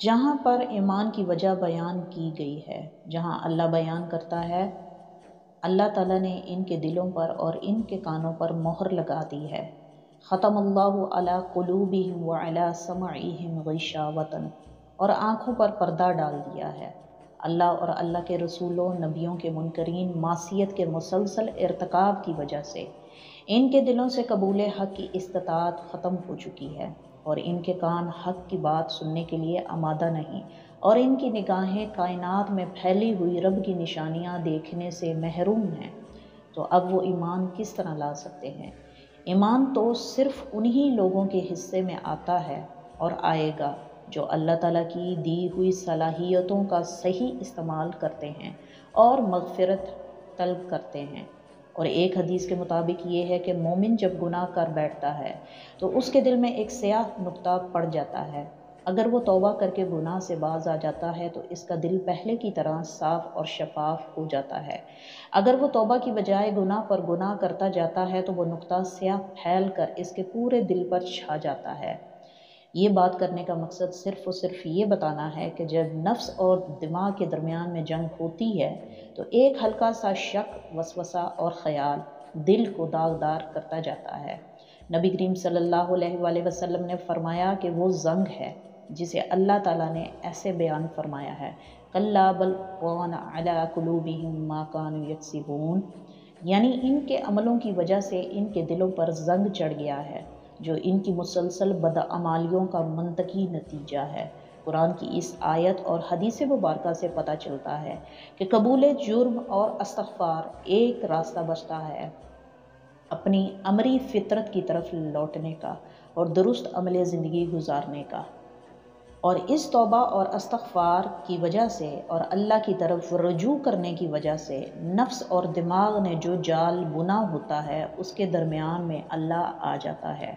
جہاں پر ایمان کی وجہ بیان کی گئی ہے، جہاں اللہ بیان کرتا ہے اللہ تعالیٰ نے ان کے دلوں پر اور ان کے کانوں پر مہر لگا دی ہے۔ ختم اللہ علی قلوبہم وعلی سمعہم غشاوۃ، اور آنکھوں پر پردہ ڈال دیا ہے۔ اللہ اور اللہ کے رسولوں، نبیوں کے منکرین معصیت کے مسلسل ارتکاب کی وجہ سے ان کے دلوں سے قبول حق کی استطاعت ختم ہو چکی ہے، اور ان کے کان حق کی بات سننے کے لیے آمادہ نہیں، اور ان کی نگاہیں کائنات میں پھیلی ہوئی رب کی نشانیاں دیکھنے سے محروم ہیں۔ تو اب وہ ایمان کس طرح لا سکتے ہیں؟ ایمان تو صرف انہی لوگوں کے حصے میں آتا ہے اور آئے گا جو اللہ تعالیٰ کی دی ہوئی صلاحیتوں کا صحیح استعمال کرتے ہیں اور مغفرت طلب کرتے ہیں۔ اور ایک حدیث کے مطابق یہ ہے کہ مومن جب گناہ کر بیٹھتا ہے تو اس کے دل میں ایک سیاہ نقطہ پڑ جاتا ہے۔ اگر وہ توبہ کر کے گناہ سے باز آ جاتا ہے تو اس کا دل پہلے کی طرح صاف اور شفاف ہو جاتا ہے۔ اگر وہ توبہ کی بجائے گناہ پر گناہ کرتا جاتا ہے تو وہ نقطہ سیاہ پھیل کر اس کے پورے دل پر چھا جاتا ہے۔ یہ بات کرنے کا مقصد صرف اور صرف یہ بتانا ہے کہ جب نفس اور دماغ کے درمیان میں جنگ ہوتی ہے تو ایک ہلکا سا شک، وسوسہ اور خیال دل کو داغدار کرتا جاتا ہے۔ نبی کریم صلی اللہ علیہ وآلہ وسلم نے فرمایا کہ وہ زنگ ہے جسے اللہ تعالیٰ نے ایسے بیان فرمایا ہے، کَلَّا بَلْ رَانَ عَلَىٰ قُلُوبِهِم مَّا كَانُوا يَكْسِبُونَ، یعنی ان کے عملوں کی وجہ سے ان کے دلوں پر زنگ چڑھ گیا ہے، جو ان کی مسلسل بدعمالیوں کا منطقی نتیجہ ہے۔ قرآن کی اس آیت اور حدیث مبارکہ سے پتہ چلتا ہے کہ قبول جرم اور استغفار ایک راستہ بچتا ہے اپنی امری فطرت کی طرف لوٹنے کا اور درست عمل زندگی گزارنے کا۔ اور اس توبہ اور استغفار کی وجہ سے اور اللہ کی طرف رجوع کرنے کی وجہ سے نفس اور دماغ نے جو جال بنا ہوتا ہے اس کے درمیان میں اللہ آ جاتا ہے،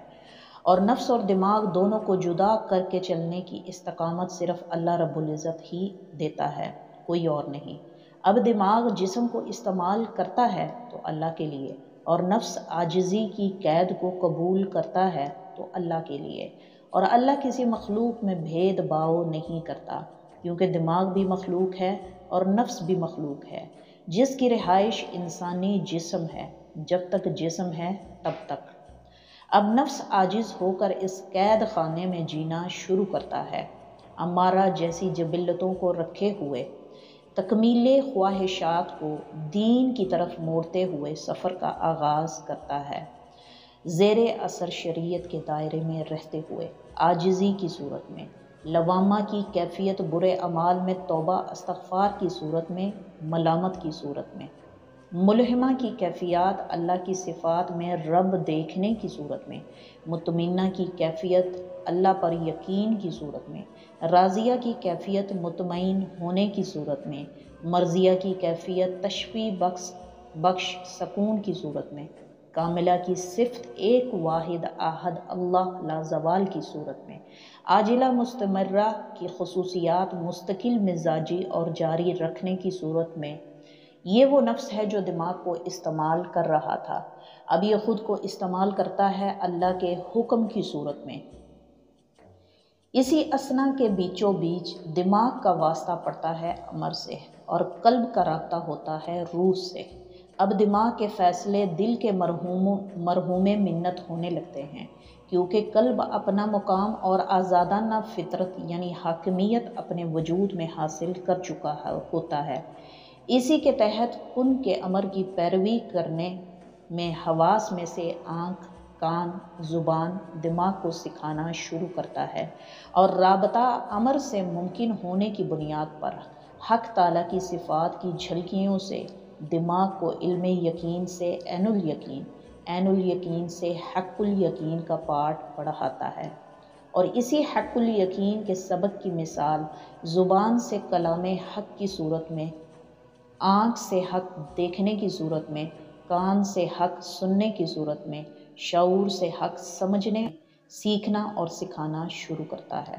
اور نفس اور دماغ دونوں کو جدا کر کے چلنے کی استقامت صرف اللہ رب العزت ہی دیتا ہے، کوئی اور نہیں۔ اب دماغ جسم کو استعمال کرتا ہے تو اللہ کے لیے، اور نفس عاجزی کی قید کو قبول کرتا ہے تو اللہ کے لیے، اور اللہ کسی مخلوق میں بھید بھاؤ نہیں کرتا، کیونکہ دماغ بھی مخلوق ہے اور نفس بھی مخلوق ہے، جس کی رہائش انسانی جسم ہے۔ جب تک جسم ہے تب تک۔ اب نفس عاجز ہو کر اس قید خانے میں جینا شروع کرتا ہے، امارہ جیسی جبلتوں کو رکھے ہوئے، تکمیل خواہشات کو دین کی طرف موڑتے ہوئے سفر کا آغاز کرتا ہے، زیر اثر شریعت کے دائرے میں رہتے ہوئے، عاجزی کی صورت میں، لوامہ کی کیفیت برے اعمال میں، توبہ استغفار کی صورت میں، ملامت کی صورت میں، ملہمہ کی کیفیات اللہ کی صفات میں رب دیکھنے کی صورت میں، مطمئنہ کی کیفیت اللہ پر یقین کی صورت میں، راضیہ کی کیفیت مطمئن ہونے کی صورت میں، مرضیہ کی کیفیت تشفی بخش سکون کی صورت میں، کاملہ کی صفت ایک واحد احد اللہ لازوال کی صورت میں، عاجلہ مستمرہ کی خصوصیات مستقل مزاجی اور جاری رکھنے کی صورت میں۔ یہ وہ نفس ہے جو دماغ کو استعمال کر رہا تھا، اب یہ خود کو استعمال کرتا ہے اللہ کے حکم کی صورت میں۔ اسی اثنا کے بیچوں بیچ دماغ کا واسطہ پڑتا ہے امر سے، اور قلب کا رابطہ ہوتا ہے روح سے۔ اب دماغ کے فیصلے دل کے مرہوم منت ہونے لگتے ہیں، کیونکہ قلب اپنا مقام اور آزادانہ فطرت یعنی حاکمیت اپنے وجود میں حاصل کر چکا ہوتا ہے۔ اسی کے تحت کن کے امر کی پیروی کرنے میں حواس میں سے آنکھ، کان، زبان دماغ کو سکھانا شروع کرتا ہے، اور رابطہ امر سے ممکن ہونے کی بنیاد پر حق تعالیٰ کی صفات کی جھلکیوں سے دماغ کو علم یقین سے عین الیقین، عین الیقین سے حق الیقین کا پاٹ پڑھاتا ہے، اور اسی حق الیقین کے سبق کی مثال زبان سے کلام حق کی صورت میں، آنکھ سے حق دیکھنے کی صورت میں، کان سے حق سننے کی صورت میں، شعور سے حق سمجھنے، سیکھنا اور سکھانا شروع کرتا ہے۔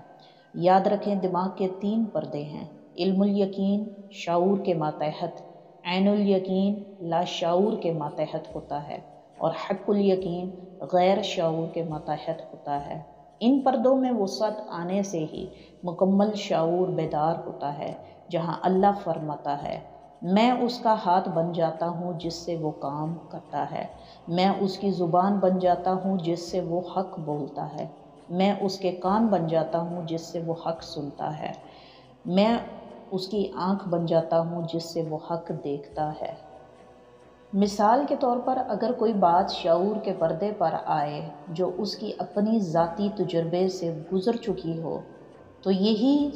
یاد رکھیں دماغ کے 3 پردے ہیں، علم الیقین شعور کے ماتحت، عین الیقین لاشعور کے ماتحت ہوتا ہے، اور حق الیقین غیر شعور کے ماتحت ہوتا ہے۔ ان پردوں میں وسعت آنے سے ہی مکمل شعور بیدار ہوتا ہے، جہاں اللہ فرماتا ہے میں اس کا ہاتھ بن جاتا ہوں جس سے وہ کام کرتا ہے، میں اس کی زبان بن جاتا ہوں جس سے وہ حق بولتا ہے، میں اس کے کان بن جاتا ہوں جس سے وہ حق سنتا ہے، میں اس کی آنکھ بن جاتا ہوں جس سے وہ حق دیکھتا ہے۔ مثال کے طور پر اگر کوئی بات شعور کے پردے پر آئے جو اس کی اپنی ذاتی تجربے سے گزر چکی ہو، تو یہی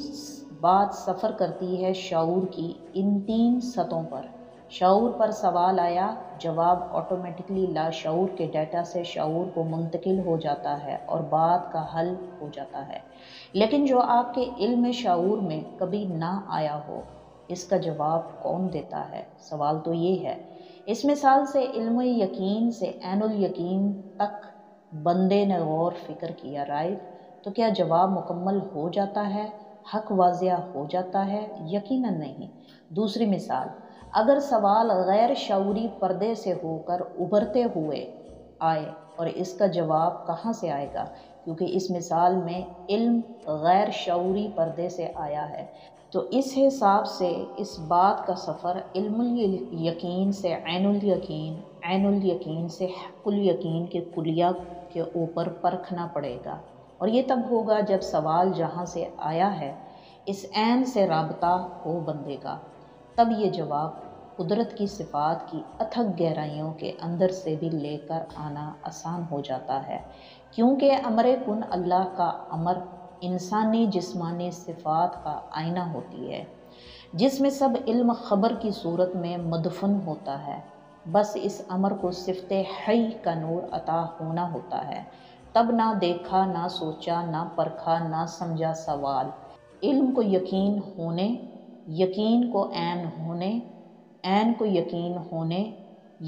بات سفر کرتی ہے شعور کی ان 3 سطحوں پر۔ شعور پر سوال آیا، جواب آٹومیٹکلی لاشعور کے ڈیٹا سے شعور کو منتقل ہو جاتا ہے اور بات کا حل ہو جاتا ہے۔ لیکن جو آپ کے علم شعور میں کبھی نہ آیا ہو، اس کا جواب کون دیتا ہے؟ سوال تو یہ ہے۔ اس مثال سے علم یقین سے عین الیقین تک بندے نے غور فکر کیا، رائٹ؟ تو کیا جواب مکمل ہو جاتا ہے، حق واضح ہو جاتا ہے؟ یقیناً نہیں۔ دوسری مثال، اگر سوال غیر شعوری پردے سے ہو کر ابھرتے ہوئے آئے، اور اس کا جواب کہاں سے آئے گا؟ کیونکہ اس مثال میں علم غیر شعوری پردے سے آیا ہے، تو اس حساب سے اس بات کا سفر علم الیقین سے عین الیقین، عین الیقین سے حق الیقین کے کلیہ کے اوپر پرکھنا پڑے گا، اور یہ تب ہوگا جب سوال جہاں سے آیا ہے اس عین سے رابطہ ہو بندے کا، تب یہ جواب قدرت کی صفات کی اتھک گہرائیوں کے اندر سے بھی لے کر آنا آسان ہو جاتا ہے، کیونکہ امر کن اللہ کا امر انسانی جسمانی صفات کا آئینہ ہوتی ہے، جس میں سب علم خبر کی صورت میں مدفن ہوتا ہے۔ بس اس امر کو صفت حی کا نور عطا ہونا ہوتا ہے، تب نہ دیکھا، نہ سوچا، نہ پرکھا، نہ سمجھا سوال، علم کو یقین ہونے، یقین کو عین ہونے، عین کو یقین ہونے،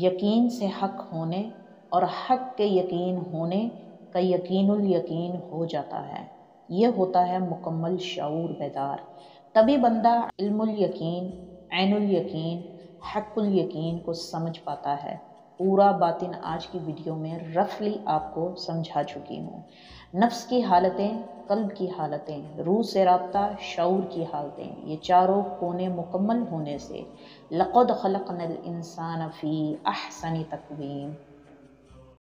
یقین سے حق ہونے، اور حق کے یقین ہونے کا یقین الیقین ہو جاتا ہے۔ یہ ہوتا ہے مکمل شعور بیدار۔ تبھی بندہ علم الیقین، عین الیقین، حق الیقین کو سمجھ پاتا ہے۔ پورا باطن آج کی ویڈیو میں رفلی آپ کو سمجھا چکی ہوں۔ نفس کی حالتیں، قلب کی حالتیں، روح سے رابطہ، شعور کی حالتیں، یہ چاروں کونے مکمل ہونے سے لقد خلقنا الانسان فی احسن تقویم